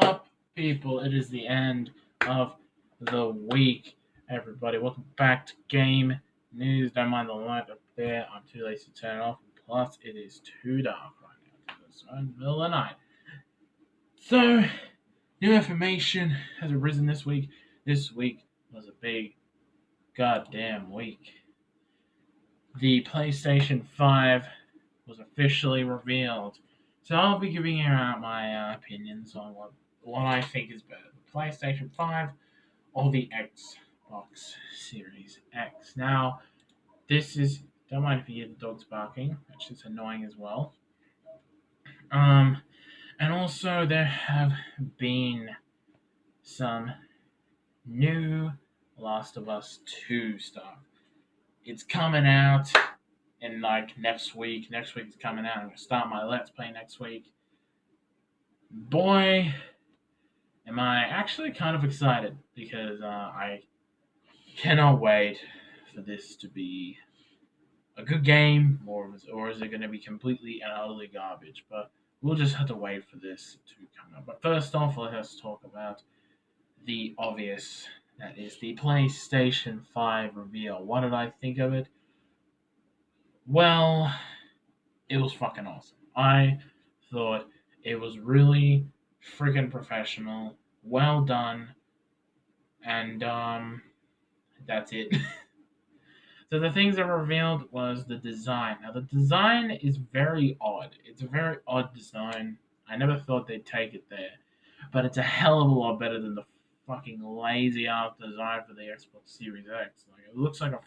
up, people? It is the end of the week, everybody. Welcome back to Game News. Don't mind the light up there. I'm too lazy to turn it off. Plus, it is too dark right now because it's in the middle of the night. So, new information has arisen this week. This week was a big goddamn week. The PlayStation 5 was officially revealed. So I'll be giving you out my opinions on what I think is better, the PlayStation 5 or the Xbox Series X. Now, this is, don't mind if you hear the dogs barking, which is annoying as well. Um, and also there have been some new Last of Us 2 stuff. It's coming out in like next week. Next week it's coming out. I'm gonna start my Let's Play next week. Boy, am I actually kind of excited because I cannot wait for this to be a good game, or is it going to be completely and utterly garbage? But we'll just have to wait for this to come up. But first off, let us talk about the obvious. That is the PlayStation 5 reveal. What did I think of it? Well, it was fucking awesome. I thought it was really freaking professional, well done, and that's it. So the things that were revealed was the design. Now the design is very odd. It's a very odd design. I never thought they'd take it there, but it's a hell of a lot better than the fucking lazy ass design for the Xbox Series X. Like it looks like a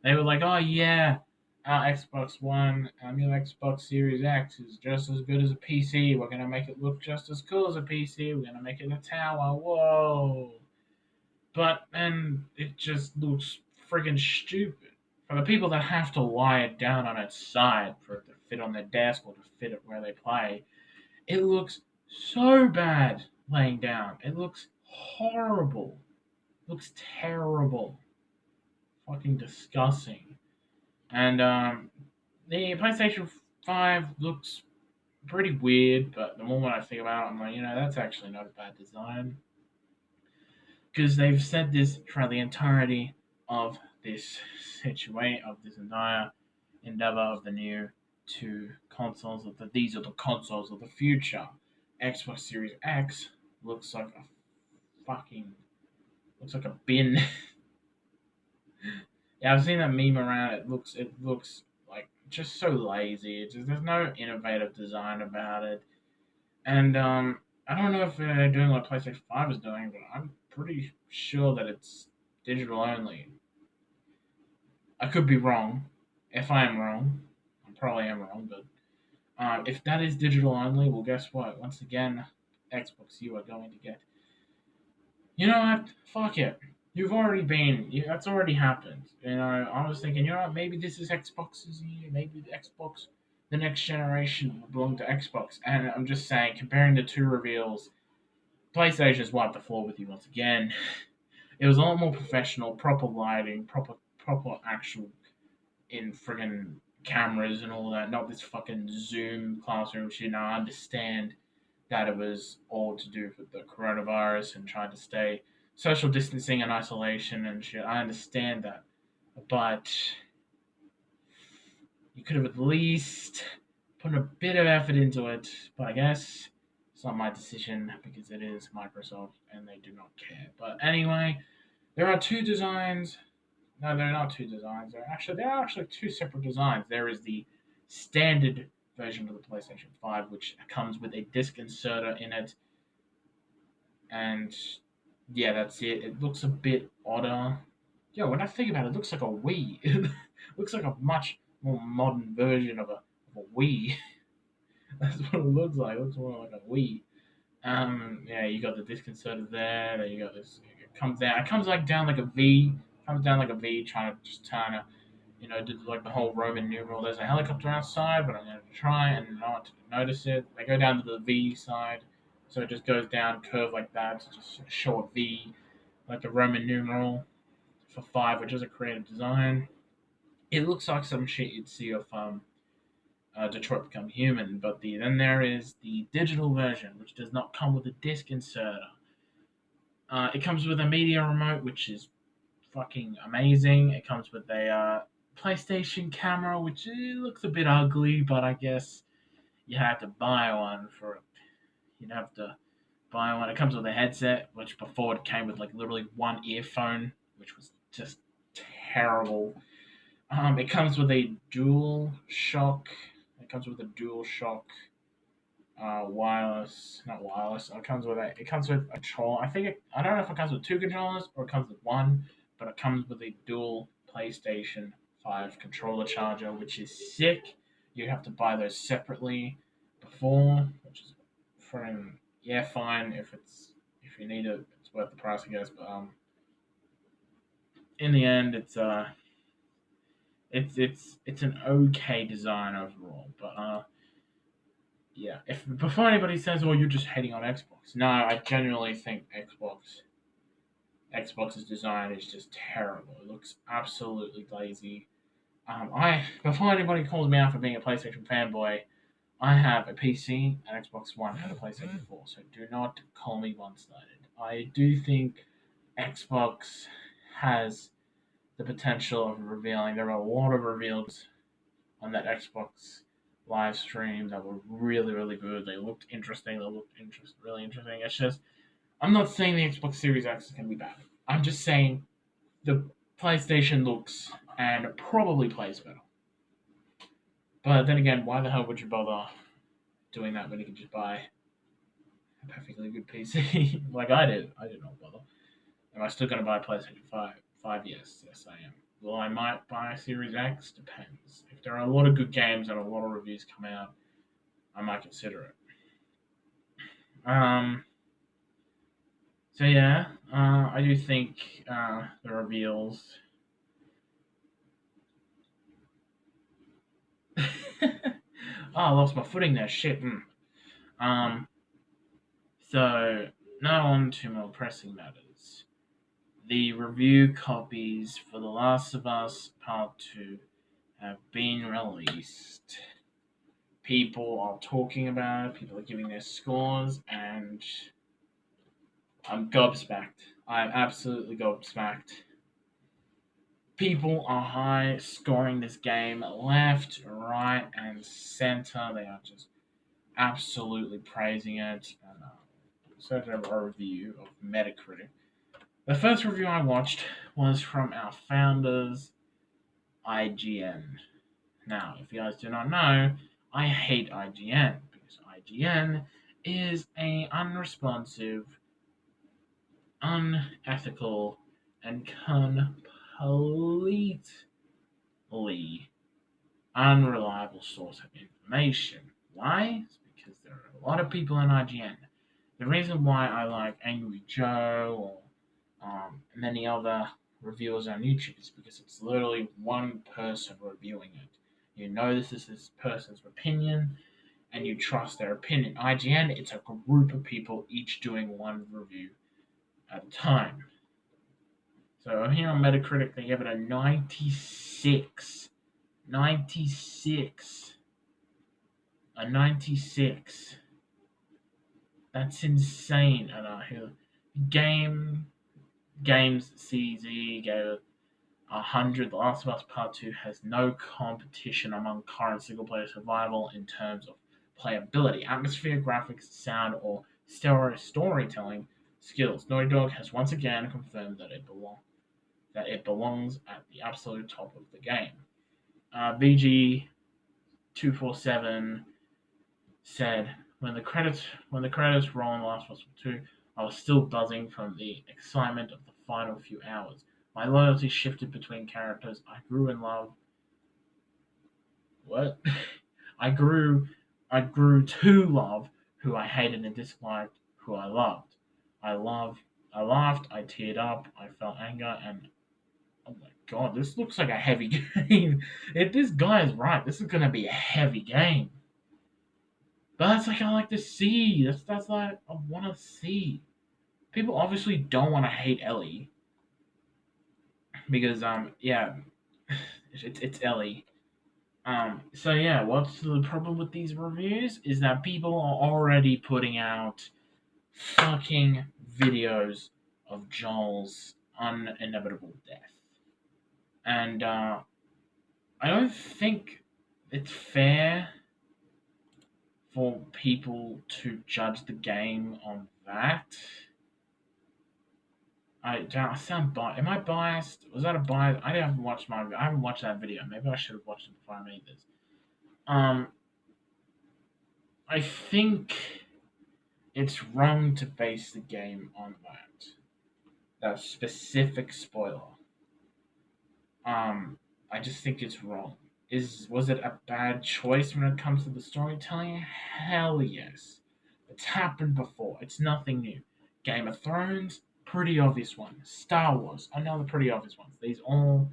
they were like, oh yeah, our Xbox One, our new Xbox Series X is just as good as a PC. We're gonna make it look just as cool as a PC. We're gonna make it a tower. Whoa! But then it just looks friggin' stupid. For the people that have to lie it down on its side for it to fit on their desk or to fit it where they play, it looks so bad laying down. It looks horrible. It looks terrible. Fucking disgusting. And the PlayStation 5 looks pretty weird, but the more I think about it, I'm like, that's actually not a bad design. Because they've said this throughout the entirety of this situation, of this entire endeavor of the new two consoles. These are the consoles of the future. Xbox Series X looks like a fucking looks like a bin. Yeah, I've seen that meme around. It looks like just so lazy. There's no innovative design about it, and I don't know if they're doing what PlayStation 5 is doing, but I'm pretty sure that it's digital only. I could be wrong. If I am wrong, I probably am wrong, but if that is digital only, well, guess what? Once again, Xbox, you are going to get. You know what? Fuck it. You've already been. That's already happened. I was thinking, what? Maybe this is Xbox's year. Maybe the Xbox, the next generation will belong to Xbox. And I'm just saying, comparing the two reveals, PlayStation's wiped the floor with you once again. It was a lot more professional, proper lighting, proper actual in friggin' cameras and all that, not this fucking Zoom classroom shit. Now I understand that it was all to do with the coronavirus and trying to stay social distancing and isolation and shit. I understand that. But you could have at least put a bit of effort into it. But I guess it's not my decision because it is Microsoft and they do not care. But anyway, there are two designs. No, they're not two designs. There are actually two separate designs. There is the standard version of the PlayStation 5, which comes with a disc inserter in it, and yeah, that's it. It looks a bit odder. Yo, when I think about it, it looks like a Wii. It looks like a much more modern version of a Wii. That's what it looks like. It looks more like a Wii. Yeah, you got the disc inserter there. Then you got this. It comes down. It comes like down like a V. Comes down like a V, trying to just turn a, do like the whole Roman numeral. There's a helicopter outside, but I'm going to try and not notice it. They go down to the V side, so it just goes down, curve like that. It's just a short V, like the Roman numeral for 5, which is a creative design. It looks like some shit you'd see of Detroit Become Human. But then there is the digital version, which does not come with a disc inserter. It comes with a media remote, which is fucking amazing. It comes with a PlayStation camera, which looks a bit ugly, but I guess you have to buy one for it. You'd have to buy one. It comes with a headset, which before it came with like literally one earphone, which was just terrible. It comes with a dual shock. It comes with a dual shock wireless, not wireless. It comes with a controller. I don't know if it comes with two controllers or it comes with one, but it comes with a dual PlayStation 5 controller charger, which is sick. You have to buy those separately before, which is friend yeah fine if you need it, it's worth the price I guess. But in the end, it's an okay design overall. But yeah, if before anybody says, "Oh, you're just hating on Xbox," no, I genuinely think Xbox's design is just terrible. It looks absolutely lazy. I before anybody calls me out for being a PlayStation fanboy, I have a PC, an Xbox One, and a PlayStation 4. So do not call me one-sided. I do think Xbox has the potential of revealing. There were a lot of reveals on that Xbox live stream that were really, really good. They looked interesting. Really interesting. It's just I'm not saying the Xbox Series X is going to be bad. I'm just saying the PlayStation looks and probably plays better. But then again, why the hell would you bother doing that when you can just buy a perfectly good PC like I did? I did not bother. Am I still going to buy a PlayStation 5? 5, yes, I am. Well, I might buy a Series X. Depends. If there are a lot of good games and a lot of reviews come out, I might consider it. Um, so yeah, I do think the reveals. Oh, I lost my footing there. Shit. Um. So now on to more pressing matters. The review copies for The Last of Us Part Two have been released. People are talking about it. People are giving their scores, and I'm gobsmacked. I'm absolutely gobsmacked. People are high scoring this game left, right, and center. They are just absolutely praising it. And search a review of Metacritic. The first review I watched was from our founders, IGN. Now, if you guys do not know, I hate IGN because IGN is a unresponsive, unethical, and completely unreliable source of information. Why? It's because there are a lot of people in IGN. The reason why I like Angry Joe or many other reviewers on YouTube is because it's literally one person reviewing it. You know this is this person's opinion, and you trust their opinion. IGN, it's a group of people each doing one review at a time. So here on Metacritic, they give it a 96. 96. A 96. That's insane. And Game Games CZ gave it 100. The Last of Us Part 2 has no competition among current single player survival in terms of playability, atmosphere, graphics, sound, or storytelling skills. Naughty Dog has once again confirmed that it belongs at the absolute top of the game. BG247 said, when the credits roll in Last of Us 2, I was still buzzing from the excitement of the final few hours. My loyalty shifted between characters. I grew in love. What? I grew to love who I hated and disliked who I loved. I laughed, I teared up, I felt anger, and oh my god, this looks like a heavy game. If this guy is right, this is gonna be a heavy game. But that's like I like to see. That's like I want to see. People obviously don't want to hate Ellie because yeah, it's Ellie. So yeah, what's the problem with these reviews is that people are already putting out fucking videos of Joel's inevitable death. And I don't think it's fair for people to judge the game on that. I sound biased. Am I biased? Was that a bias? I haven't watched that video. Maybe I should have watched it before I made this. Um, I think it's wrong to base the game on that specific spoiler. Um, I just think it's wrong. Was it a bad choice when it comes to the storytelling? Hell yes. It's happened before. It's nothing new. Game of Thrones, pretty obvious one. Star Wars, another pretty obvious one. These all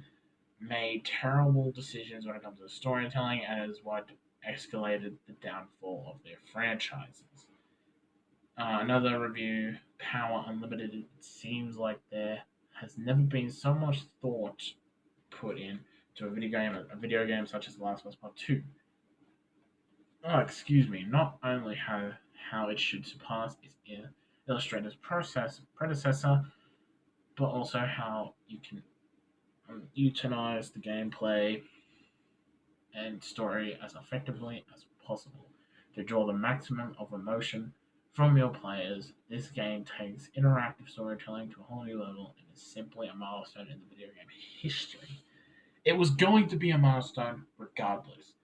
made terrible decisions when it comes to storytelling, and is what escalated the downfall of their franchises. Another review, Power Unlimited. It seems like there has never been so much thought put in to a video game such as The Last of Us Part Two. Oh, excuse me. Not only how it should surpass its illustrator's predecessor, but also how you can utilize the gameplay and story as effectively as possible to draw the maximum of emotion from your players. This game takes interactive storytelling to a whole new level and is simply a milestone in the video game history. It was going to be a milestone regardless.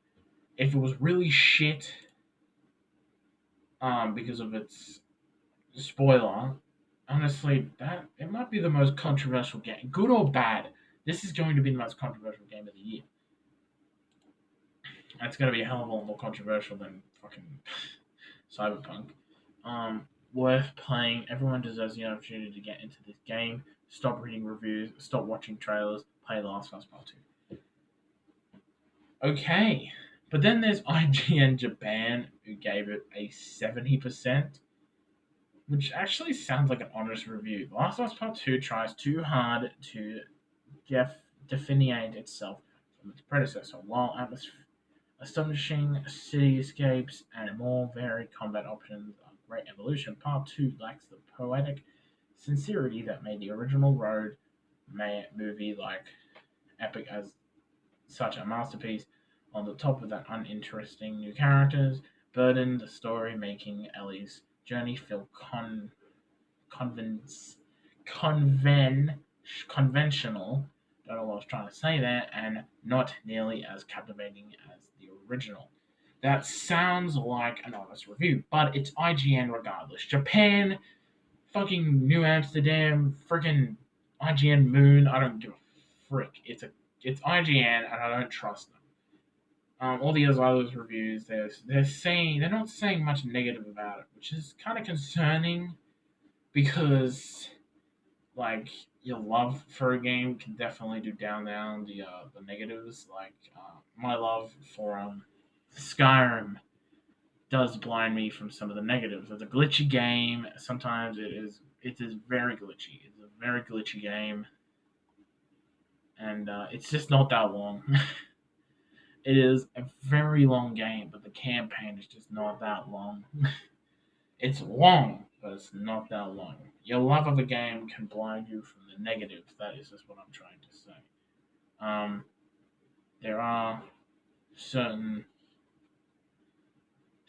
If it was really shit, because of its spoiler, honestly, that it might be the most controversial game, good or bad. This is going to be the most controversial game of the year. It's going to be a hell of a lot more controversial than fucking Cyberpunk. Worth playing. Everyone deserves the opportunity to get into this game. Stop reading reviews. Stop watching trailers. Play The Last of Us Part 2. Okay. But then there's IGN Japan, who gave it a 70%, which actually sounds like an honest review. The Last of Us Part 2 tries too hard to delineate itself from its predecessor, while astonishing cityscapes and more varied combat options are great evolution. Part 2 lacks the poetic sincerity that made the original Road movie like epic as such a masterpiece. On the top of that, uninteresting new characters burdened the story, making Ellie's journey feel convince, conven, conventional. Don't know what I was trying to say there, and not nearly as captivating as the original. That sounds like an honest review, but it's IGN regardless. Japan, fucking New Amsterdam, freaking IGN Moon. I don't give a frick. It's IGN, and I don't trust them. All the other reviews, they're not saying much negative about it, which is kind of concerning because like your love for a game can definitely do down the negatives. Like my love for Skyrim does blind me from some of the negatives. It's a glitchy game. Sometimes it is very glitchy. It's a very glitchy game, and it's just not that long. It is a very long game, but the campaign is just not that long. It's long, but it's not that long. Your love of a game can blind you from the negatives. That is just what I'm trying to say. Um, there are certain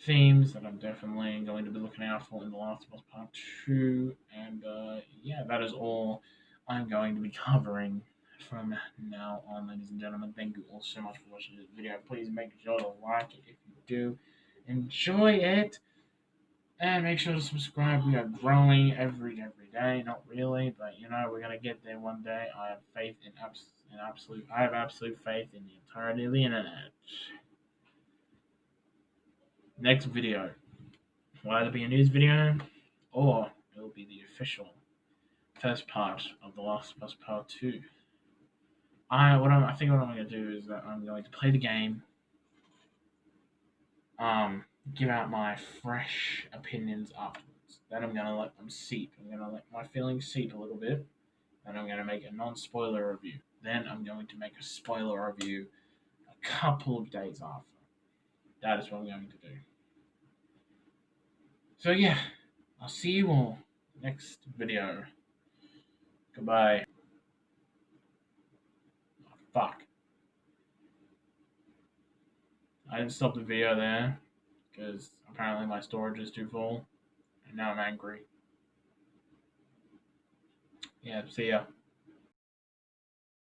themes that I'm definitely going to be looking out for in The Last of Us Part 2, and yeah, that is all I'm going to be covering from now on, ladies and gentlemen. Thank you all so much for watching this video. Please make sure to like it if you do enjoy it. And make sure to subscribe. We are growing every day. Not really, but we're gonna get there one day. I have faith in absolute. I have absolute faith in the entirety of the internet. Next video will either be a news video or it will be the official first part of The Last of Us Part 2. I think what I'm gonna do is that I'm going to play the game. Give out my fresh opinions afterwards. Then I'm gonna let them seep. I'm gonna let my feelings seep a little bit. Then I'm gonna make a non-spoiler review. Then I'm going to make a spoiler review couple of days after. That is what I'm going to do. So yeah, I'll see you all next video. Goodbye. Oh, fuck. I didn't stop the video there because apparently my storage is too full, and now I'm angry. Yeah, see ya.